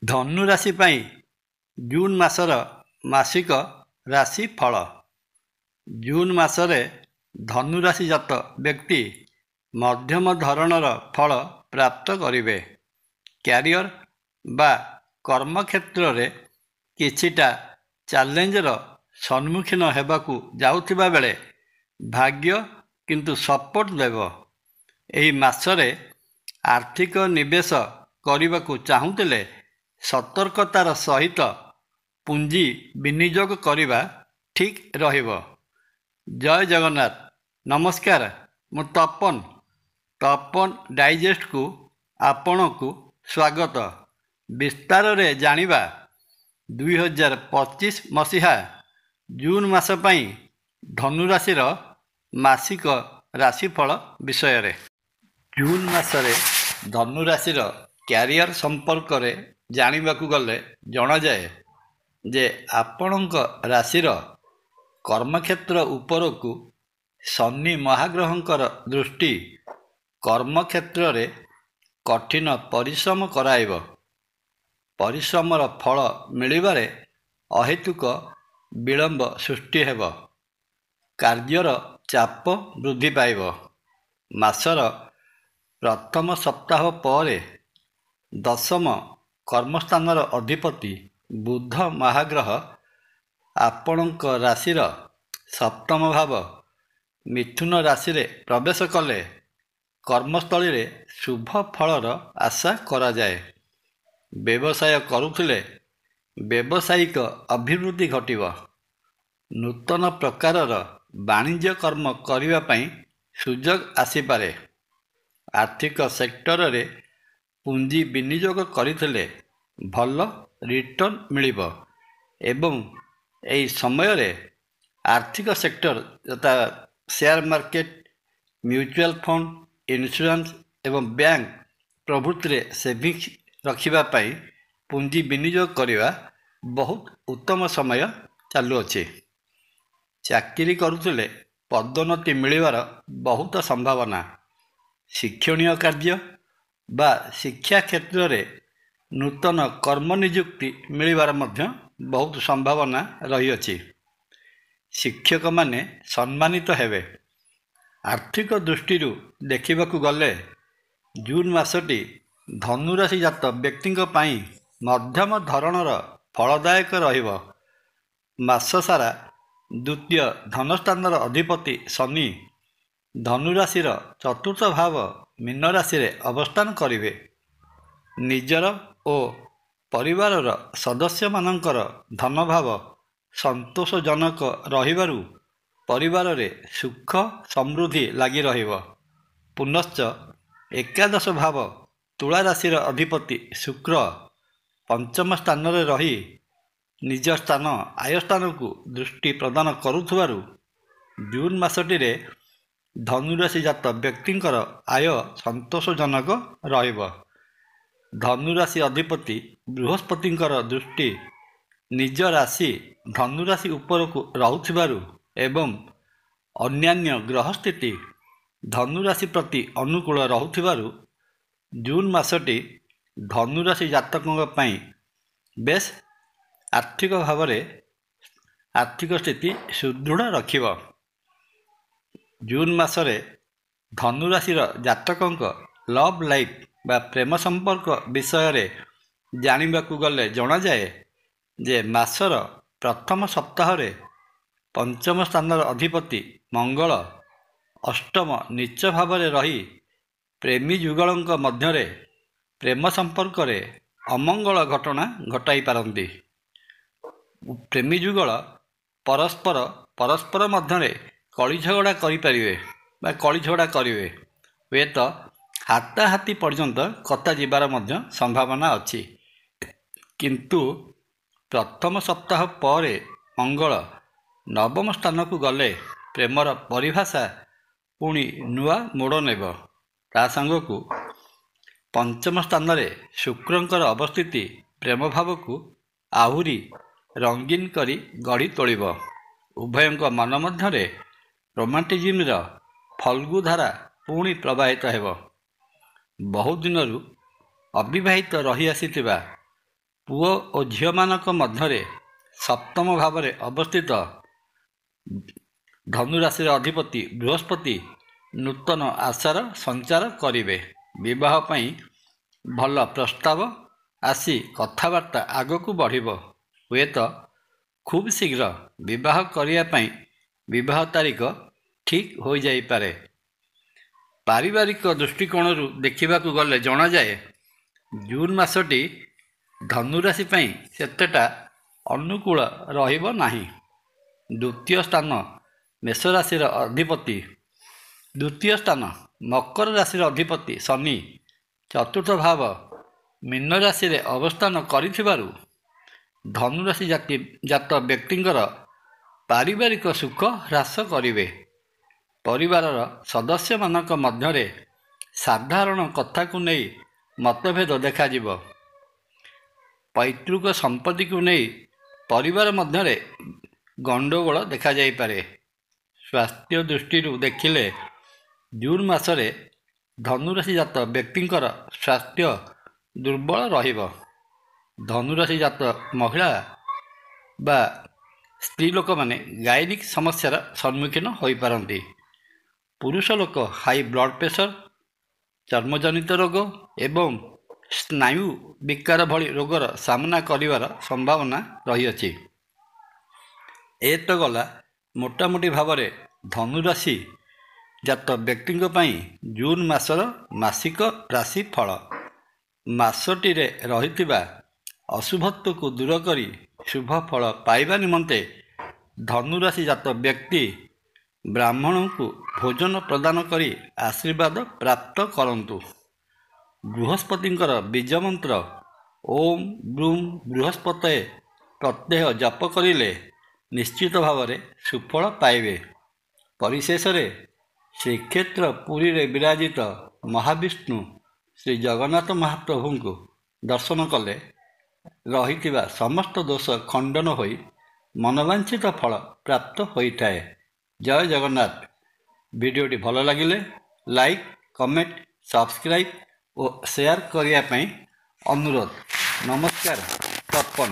ଧନୁ ରାଶି ପାଇଁ ଜୁନ୍ ମାସର ମାସିକ ରାଶି ଫଳ। ଜୁନ୍ ମାସରେ ଧନୁ ରାଶି ଜାତ ବ୍ୟକ୍ତି ମଧ୍ୟମ ଧରଣର ଫଳ ପ୍ରାପ୍ତ କରିବେ। କ୍ୟାରିୟର ବା କର୍ମକ୍ଷେତ୍ରରେ କିଛିଟା ଚ୍ୟାଲେଞ୍ଜର ସମ୍ମୁଖୀନ ହେବାକୁ ଯାଉଥିବା ବେଳେ ଭାଗ୍ୟ କିନ୍ତୁ ସପୋର୍ଟ ଦେବ। ଏହି ମାସରେ ଆର୍ଥିକ ନିବେଶ କରିବାକୁ ଚାହୁଁଥିଲେ ସତର୍କତାର ସହିତ ପୁଞ୍ଜି ବିନିଯୋଗ କରିବା ଠିକ୍ ରହିବ। ଜୟ ଜଗନ୍ନାଥ। ନମସ୍କାର, ମୁଁ ତପନ ଡାଇଜେଷ୍ଟକୁ ଆପଣଙ୍କୁ ସ୍ୱାଗତ। ବିସ୍ତାରରେ ଜାଣିବା 2025 ମସିହା ଜୁନ୍ ମାସ ପାଇଁ ଧନୁରାଶିର ମାସିକ ରାଶିଫଳ ବିଷୟରେ। ଜୁନ୍ ମାସରେ ଧନୁରାଶିର କ୍ୟାରିୟର ସମ୍ପର୍କରେ ଜାଣିବାକୁ ଗଲେ ଜଣାଯାଏ ଯେ ଆପଣଙ୍କ ରାଶିର କର୍ମକ୍ଷେତ୍ର ଉପରକୁ ଶନି ମହାଗ୍ରହଙ୍କର ଦୃଷ୍ଟି କର୍ମକ୍ଷେତ୍ରରେ କଠିନ ପରିଶ୍ରମ କରାଇବ। ପରିଶ୍ରମର ଫଳ ମିଳିବାରେ ଅହେତୁକ ବିଳମ୍ବ ସୃଷ୍ଟି ହେବ। କାର୍ଯ୍ୟର ଚାପ ବୃଦ୍ଧି ପାଇବ। ମାସର ପ୍ରଥମ ସପ୍ତାହ ପରେ ଦଶମ କର୍ମସ୍ଥାନର ଅଧିପତି ବୁଧ ମହାଗ୍ରହ ଆପଣଙ୍କ ରାଶିର ସପ୍ତମ ଭାବ ମିଥୁନ ରାଶିରେ ପ୍ରବେଶ କଲେ କର୍ମସ୍ଥଳୀରେ ଶୁଭ ଫଳର ଆଶା କରାଯାଏ। ବ୍ୟବସାୟ କରୁଥିଲେ ବ୍ୟବସାୟିକ ଅଭିବୃଦ୍ଧି ଘଟିବ। ନୂତନ ପ୍ରକାରର ବାଣିଜ୍ୟ କର୍ମ କରିବା ପାଇଁ ସୁଯୋଗ ଆସିପାରେ। ଆର୍ଥିକ ସେକ୍ଟରରେ ପୁଞ୍ଜି ବିନିଯୋଗ କରିଥିଲେ ଭଲ ରିଟର୍ଣ୍ଣ ମିଳିବ ଏବଂ ଏହି ସମୟରେ ଆର୍ଥିକ ସେକ୍ଟର ଯଥା share market, mutual fund, insurance ଏବଂ ବ୍ୟାଙ୍କ ପ୍ରଭୃତିରେ ସେଭିଂସ ରଖିବା ପାଇଁ ପୁଞ୍ଜି ବିନିଯୋଗ କରିବା ବହୁତ ଉତ୍ତମ ସମୟ ଚାଲୁଅଛି। ଚାକିରି କରୁଥିଲେ ପଦୋନ୍ନତି ମିଳିବାର ବହୁତ ସମ୍ଭାବନା। ଶିକ୍ଷଣୀୟ କାର୍ଯ୍ୟ ବା ଶିକ୍ଷା କ୍ଷେତ୍ରରେ ନୂତନ କର୍ମ ନିଯୁକ୍ତି ମିଳିବାର ମଧ୍ୟ ବହୁତ ସମ୍ଭାବନା ରହିଅଛି। ଶିକ୍ଷକମାନେ ସମ୍ମାନିତ ହେବେ। ଆର୍ଥିକ ଦୃଷ୍ଟିରୁ ଦେଖିବାକୁ ଗଲେ ଜୁନ୍ ମାସଟି ଧନୁରାଶି ଜାତ ବ୍ୟକ୍ତିଙ୍କ ପାଇଁ ମଧ୍ୟମ ଧରଣର ଫଳଦାୟକ ରହିବ। ମାସ ସାରା ଦ୍ୱିତୀୟ ଧନସ୍ଥାନର ଅଧିପତି ଶନି ଧନୁରାଶିର ଚତୁର୍ଥ ଭାବ ମୀନ ରାଶିରେ ଅବସ୍ଥାନ କରିବେ। ନିଜର ଓ ପରିବାରର ସଦସ୍ୟମାନଙ୍କର ଧନଭାବ ସନ୍ତୋଷଜନକ ରହିବାରୁ ପରିବାରରେ ସୁଖ ସମୃଦ୍ଧି ଲାଗି ରହିବ। ପୁନଶ୍ଚ ଏକାଦଶ ଭାବ ତୁଳା ରାଶିର ଅଧିପତି ଶୁକ୍ର ପଞ୍ଚମ ସ୍ଥାନରେ ରହି ନିଜ ସ୍ଥାନ ଆୟସ୍ଥାନକୁ ଦୃଷ୍ଟି ପ୍ରଦାନ କରୁଥିବାରୁ ଜୁନ୍ ମାସଟିରେ ଧନୁରାଶି ଜାତ ବ୍ୟକ୍ତିଙ୍କର ଆୟ ସନ୍ତୋଷଜନକ ରହିବ। ଧନୁରାଶି ଅଧିପତି ବୃହସ୍ପତିଙ୍କର ଦୃଷ୍ଟି ନିଜ ରାଶି ଧନୁରାଶି ଉପରକୁ ରହୁଥିବାରୁ ଏବଂ ଅନ୍ୟାନ୍ୟ ଗ୍ରହ ସ୍ଥିତି ଧନୁରାଶି ପ୍ରତି ଅନୁକୂଳ ରହୁଥିବାରୁ ଜୁନ୍ ମାସଟି ଧନୁରାଶି ଜାତକଙ୍କ ପାଇଁ ବେଶ ଆର୍ଥିକ ସ୍ଥିତି ସୁଦୃଢ଼ ରଖିବ। ଜୁନ୍ ମାସରେ ଧନୁରାଶିର ଜାତକଙ୍କ ଲଭ୍ ଲାଇଫ୍ ବା ପ୍ରେମ ସମ୍ପର୍କ ବିଷୟରେ ଜାଣିବାକୁ ଗଲେ ଜଣାଯାଏ ଯେ ମାସର ପ୍ରଥମ ସପ୍ତାହରେ ପଞ୍ଚମ ସ୍ଥାନର ଅଧିପତି ମଙ୍ଗଳ ଅଷ୍ଟମ ନୀଚ ଭାବରେ ରହି ପ୍ରେମୀ ଯୁଗଳଙ୍କ ମଧ୍ୟରେ ପ୍ରେମ ସମ୍ପର୍କରେ ଅମଙ୍ଗଳ ଘଟଣା ଘଟାଇ ପାରନ୍ତି। ପ୍ରେମୀ ଯୁଗଳ ପରସ୍ପର ମଧ୍ୟରେ କଳିଝଗଡ଼ା କରିବେ। ହୁଏତ ହାତାହାତି ପର୍ଯ୍ୟନ୍ତ କଥା ଯିବାର ମଧ୍ୟ ସମ୍ଭାବନା ଅଛି। କିନ୍ତୁ ପ୍ରଥମ ସପ୍ତାହ ପରେ ମଙ୍ଗଳ ନବମ ସ୍ଥାନକୁ ଗଲେ ପ୍ରେମର ପରିଭାଷା ପୁଣି ନୂଆ ମୋଡ଼ ନେବ। ତା ସାଙ୍ଗକୁ ପଞ୍ଚମ ସ୍ଥାନରେ ଶୁକ୍ରଙ୍କର ଅବସ୍ଥିତି ପ୍ରେମ ଭାବକୁ ଆହୁରି ରଙ୍ଗୀନ କରି ଗଢ଼ି ତୋଳିବ। ଉଭୟଙ୍କ ମନ ମଧ୍ୟରେ ରୋମାଣ୍ଟିଜିମ୍ର ଫଲ୍ଗୁ ଧାରା ପୁଣି ପ୍ରବାହିତ ହେବ। ବହୁ ଦିନରୁ ଅବିବାହିତ ରହି ଆସିଥିବା ପୁଅ ଓ ଝିଅମାନଙ୍କ ମଧ୍ୟରେ ସପ୍ତମ ଭାବରେ ଅବସ୍ଥିତ ଧନୁରାଶିର ଅଧିପତି ବୃହସ୍ପତି ନୂତନ ଆଶାର ସଞ୍ଚାର କରିବେ। ବିବାହ ପାଇଁ ଭଲ ପ୍ରସ୍ତାବ ଆସି କଥାବାର୍ତ୍ତା ଆଗକୁ ବଢ଼ିବ। ହୁଏତ ଖୁବ୍ ଶୀଘ୍ର ବିବାହ କରିବା ପାଇଁ ବିବାହ ତାରିଖ ଠିକ୍ ହୋଇଯାଇପାରେ। ପାରିବାରିକ ଦୃଷ୍ଟିକୋଣରୁ ଦେଖିବାକୁ ଗଲେ ଜଣାଯାଏ ଜୁନ୍ ମାସଟି ଧନୁରାଶି ପାଇଁ ସେତେଟା ଅନୁକୂଳ ରହିବ ନାହିଁ। ଦ୍ୱିତୀୟ ସ୍ଥାନ ମକର ରାଶିର ଅଧିପତି ଶନି ଚତୁର୍ଥ ଭାବ ମୀନ ରାଶିରେ ଅବସ୍ଥାନ କରିଥିବାରୁ ଧନୁରାଶି ଜାତ ବ୍ୟକ୍ତିଙ୍କର ପାରିବାରିକ ସୁଖ ହ୍ରାସ କରିବେ। ପରିବାରର ସଦସ୍ୟମାନଙ୍କ ମଧ୍ୟରେ ସାଧାରଣ କଥାକୁ ନେଇ ମତଭେଦ ଦେଖାଯିବ। ପୈତୃକ ସମ୍ପତ୍ତିକୁ ନେଇ ପରିବାର ମଧ୍ୟରେ ଗଣ୍ଡଗୋଳ ଦେଖାଯାଇପାରେ। ସ୍ୱାସ୍ଥ୍ୟ ଦୃଷ୍ଟିରୁ ଦେଖିଲେ ଜୁନ୍ ମାସରେ ଧନୁରାଶି ଜାତ ବ୍ୟକ୍ତିଙ୍କର ସ୍ୱାସ୍ଥ୍ୟ ଦୁର୍ବଳ ରହିବ। ଧନୁରାଶି ଜାତ ମହିଳା ବା ସ୍ତ୍ରୀ ଲୋକମାନେ ଗାଇନିକ୍ ସମସ୍ୟାର ସମ୍ମୁଖୀନ ହୋଇପାରନ୍ତି। ପୁରୁଷ ଲୋକ ହାଇ ବ୍ଲଡ଼ ପ୍ରେସର, ଚର୍ମଜନିତ ରୋଗ ଏବଂ ସ୍ନାୟୁ ବିକାର ଭଳି ରୋଗର ସାମ୍ନା କରିବାର ସମ୍ଭାବନା ରହିଅଛି। ଏ ତ ଗଲା ମୋଟାମୋଟି ଭାବରେ ଧନୁରାଶି ଜାତ ବ୍ୟକ୍ତିଙ୍କ ପାଇଁ ଜୁନ୍ ମାସର ମାସିକ ରାଶିଫଳ। ମାସଟିରେ ରହିଥିବା ଅଶୁଭତ୍ୱକୁ ଦୂର କରି ଶୁଭ ଫଳ ପାଇବା ନିମନ୍ତେ ଧନୁରାଶି ଜାତ ବ୍ୟକ୍ତି ବ୍ରାହ୍ମଣଙ୍କୁ ଭୋଜନ ପ୍ରଦାନ କରି ଆଶୀର୍ବାଦ ପ୍ରାପ୍ତ କରନ୍ତୁ। ବୃହସ୍ପତିଙ୍କର ବୀଜମନ୍ତ୍ର ଓମ୍ ବ୍ରୂଂ ବୃହସ୍ପତୟେ ପ୍ରତ୍ୟହ ଜପ କରିଲେ ନିଶ୍ଚିତ ଭାବରେ ସୁଫଳ ପାଇବେ। ପରିଶେଷରେ ଶ୍ରୀକ୍ଷେତ୍ର ପୁରୀରେ ବିରାଜିତ ମହାବିଷ୍ଣୁ ଶ୍ରୀ ଜଗନ୍ନାଥ ମହାପ୍ରଭୁଙ୍କୁ ଦର୍ଶନ କଲେ ରହିଥିବା ସମସ୍ତ ଦୋଷ ଖଣ୍ଡନ ହୋଇ ମନବାଞ୍ଛିତ ଫଳ ପ୍ରାପ୍ତ ହୋଇଥାଏ। ଜୟ ଜଗନ୍ନାଥ। ଭିଡ଼ିଓଟି ଭଲ ଲାଗିଲେ ଲାଇକ୍, କମେଣ୍ଟ, ସବସ୍କ୍ରାଇବ୍ ଓ ସେୟାର କରିବା ପାଇଁ ଅନୁରୋଧ। ନମସ୍କାର। ତର୍ପଣ।